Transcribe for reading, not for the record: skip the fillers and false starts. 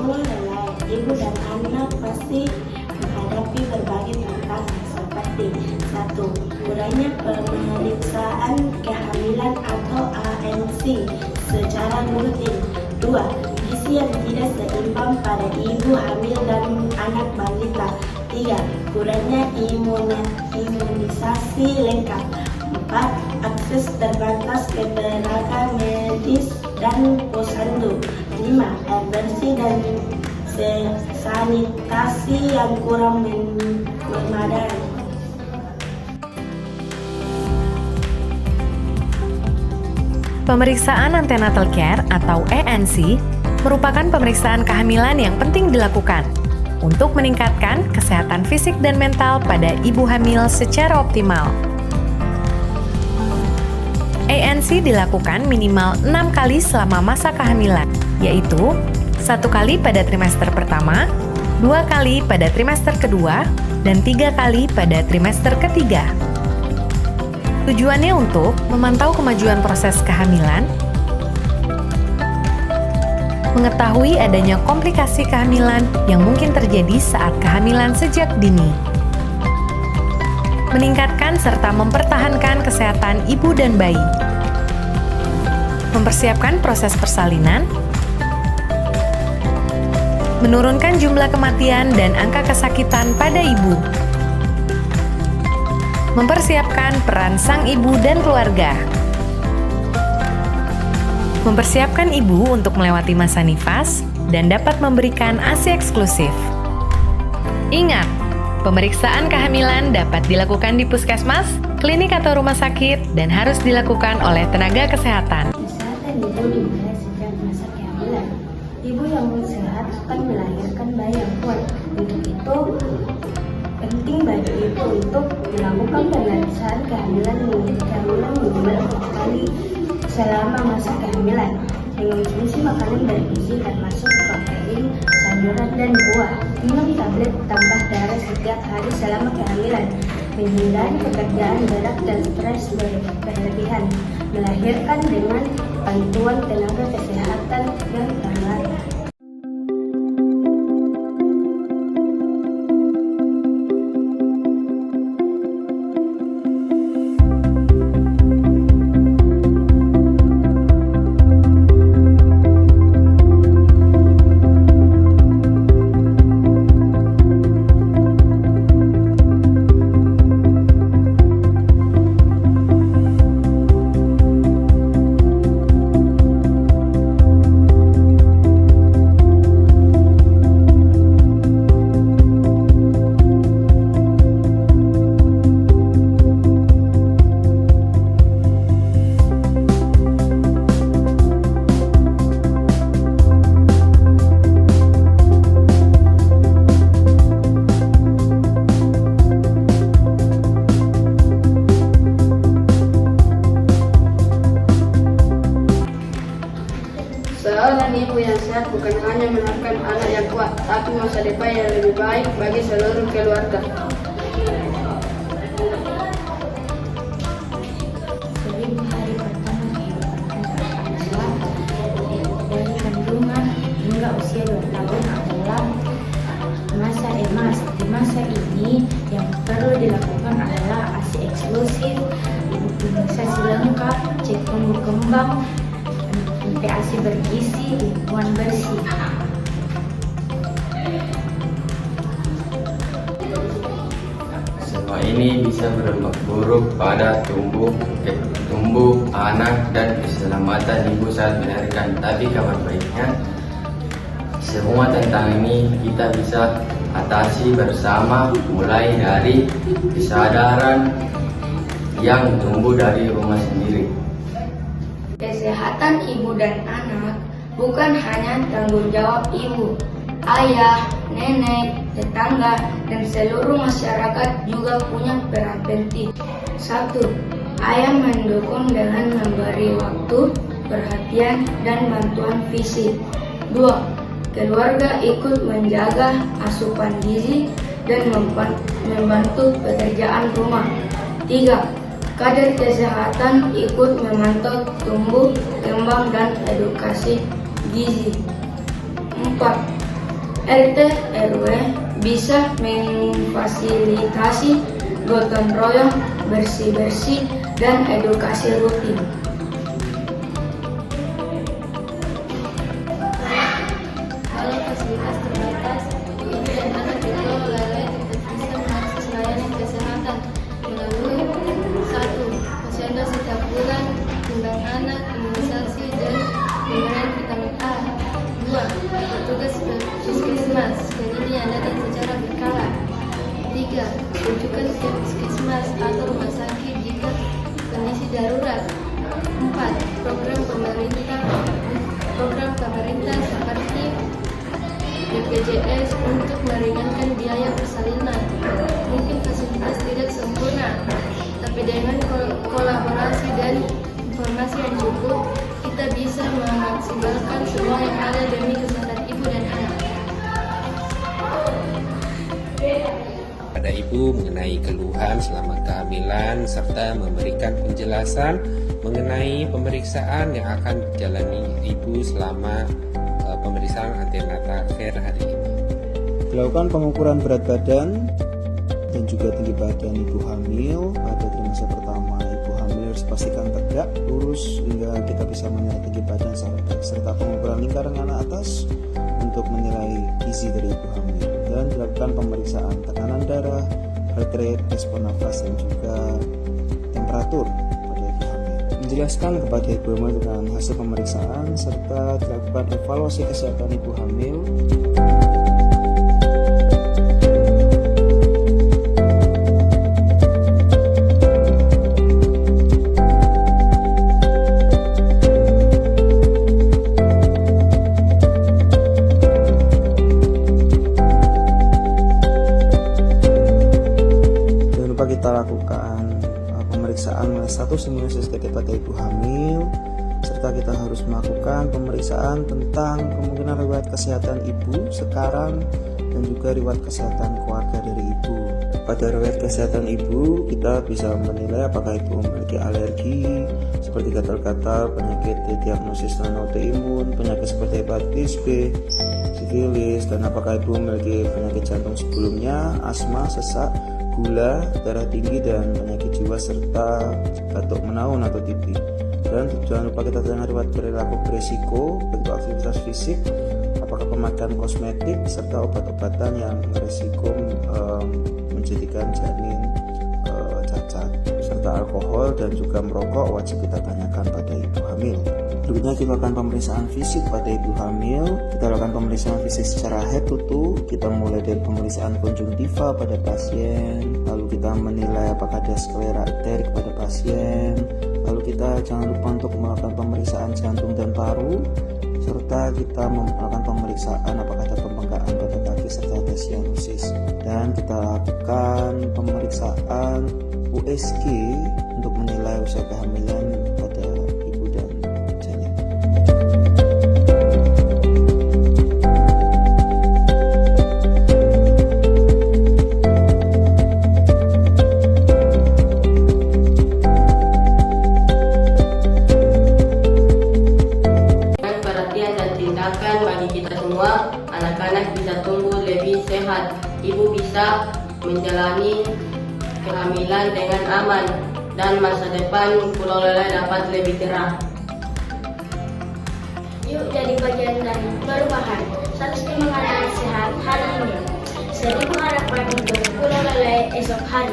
semua relai, ibu dan anak pasti menghadapi berbagai tantangan seperti 1. Kurangnya pemeriksaan kehamilan atau ANC secara rutin. 2. Gizi yang tidak seimbang pada ibu hamil dan anak balita. 3. Kurangnya imunisasi lengkap. 4. Akses terbatas ke tenaga medis dan posyandu. 5. Air bersih dan sanitasi yang kurang memadai. Pemeriksaan antenatal care atau ANC merupakan pemeriksaan kehamilan yang penting dilakukan untuk meningkatkan kesehatan fisik dan mental pada ibu hamil secara optimal. ANC dilakukan minimal 6 kali selama masa kehamilan, yaitu 1 kali pada trimester pertama, 2 kali pada trimester kedua, dan 3 kali pada trimester ketiga. Tujuannya untuk memantau kemajuan proses kehamilan, mengetahui adanya komplikasi kehamilan yang mungkin terjadi saat kehamilan sejak dini, meningkatkan serta mempertahankan kesehatan ibu dan bayi, mempersiapkan proses persalinan, menurunkan jumlah kematian dan angka kesakitan pada ibu, mempersiapkan peran sang ibu dan keluarga, mempersiapkan ibu untuk melewati masa nifas dan dapat memberikan ASI eksklusif. Ingat, pemeriksaan kehamilan dapat dilakukan di puskesmas, klinik atau rumah sakit dan harus dilakukan oleh tenaga kesehatan. Kesehatan ibu dimulai sejak masa kehamilan. Ibu yang sehat akan melahirkan bayi yang kuat. Untuk itu, penting bagi ibu untuk dilakukan pemeriksaan kehamilan minimal 4 kali selama masa kehamilan. Mengonsumsi makanan bergizi termasuk protein, sayuran, dan buah. Minum tablet tambah darah setiap hari selama kehamilan. Menghindari pekerjaan berat dan stres berlebihan. Melahirkan dengan bantuan tenaga kesehatan yang terbaik. Seorang ibu yang sehat bukan hanya melahirkan anak yang kuat, tapi masa depan yang lebih baik bagi seluruh keluarga. Seribu hari pertama kehidupan adalah dari kandungan hingga usia 2 tahun adalah masa emas. Di masa ini yang perlu dilakukan adalah ASI eksklusif, imunisasi lengkap, cek tumbuh kembang, ASI bergizi, lingkungan bersih. Semua ini bisa berdampak buruk pada tumbuh anak dan keselamatan ibu saat melahirkan. Tapi kabar baiknya, semua tentang ini kita bisa atasi bersama, mulai dari kesadaran yang tumbuh dari rumah sendiri. Kesehatan ibu dan anak bukan hanya tanggung jawab ibu, ayah, nenek, tetangga, dan seluruh masyarakat juga punya peran penting. 1. Ayah mendukung dengan memberi waktu, perhatian, dan bantuan fisik. 2. Keluarga ikut menjaga asupan gizi dan membantu pekerjaan rumah. 3. Kader kesehatan ikut memantau tumbuh, kembang, dan edukasi gizi. 4. RT RW bisa memfasilitasi gotong royong, bersih-bersih, dan edukasi rutin. Kalau fasilitas terbatas, ibu dan anak di Pulau Lele tetap bisa mengakses layanan kesehatan melalui 1. Posyandu setiap bulan, timbang anak, imunisasi, dan pemberian vitamin A. 2. Petugas puskesmas yang datang secara berkala. 3. Rujukan ke puskesmas atau rumah sakit jika kondisi darurat. 4. Program pemerintah seperti BPJS untuk meringankan biaya persalinan. Mungkin fasilitas tidak sempurna, tapi dengan kolaborasi dan informasi yang cukup, kita bisa memaksimalkan semua yang ada demi kesehatan ibu dan anak. Pada ibu mengenai keluhan selama kehamilan serta memberikan penjelasan mengenai pemeriksaan yang akan dijalani ibu selama pemeriksaan antenatal care hari ini. Dilakukan pengukuran berat badan dan juga tinggi badan ibu hamil pada trimester pertama. Ibu hamil harus pastikan tegak, lurus hingga kita bisa menilai tinggi badan serta pengukuran lingkaran anak atas untuk menilai gizi dari ibu hamil. Dan dilakukan pemeriksaan tekanan darah, heart rate, respon nafas, dan juga temperatur pada ibu hamil. Menjelaskan kepada ibu hamil tentang hasil pemeriksaan serta dilakukan evaluasi kesehatan ibu hamil. Kita lakukan pemeriksaan status imunisasi pada ibu hamil, serta kita harus melakukan pemeriksaan tentang kemungkinan riwayat kesehatan ibu sekarang dan juga riwayat kesehatan keluarga dari ibu. Pada riwayat kesehatan ibu, kita bisa menilai apakah ibu memiliki alergi seperti gatal-gatal, penyakit diagnosis non autoimun, penyakit seperti hepatitis B, sifilis, dan apakah ibu memiliki penyakit jantung sebelumnya, asma, sesak, gula, darah tinggi, dan penyakit jiwa serta batuk menaun atau TB. Dan jangan lupa kita tanya riwayat perilaku berisiko, bentuk aktivitas fisik, apakah pemakaian kosmetik serta obat-obatan yang berisiko menjadikan janin cacat, serta alkohol dan juga merokok wajib kita tanyakan pada ibu hamil. Berikutnya kita lakukan pemeriksaan fisik pada ibu hamil. Kita lakukan pemeriksaan fisik secara head to toe. Kita mulai dari pemeriksaan konjungtiva pada pasien, lalu kita menilai apakah ada sklera ekterik pada pasien, lalu kita jangan lupa untuk melakukan pemeriksaan jantung dan paru, serta kita melakukan pemeriksaan apakah ada pembengkakan pada kaki serta ada sianosis. Dan kita lakukan pemeriksaan USG untuk menilai usia kehamilan pada ibu dan janin. Dengan perhatian dan tindakan bagi kita semua, anak-anak bisa tumbuh lebih sehat. Ibu bisa menjalani kehamilan dengan aman dan masa depan Pulau Lele dapat lebih cerah. Yuk jadi bagian dari perubahan. 105 makanan sehat hari ini. 1000 harapan untuk Pulau Lele esok hari.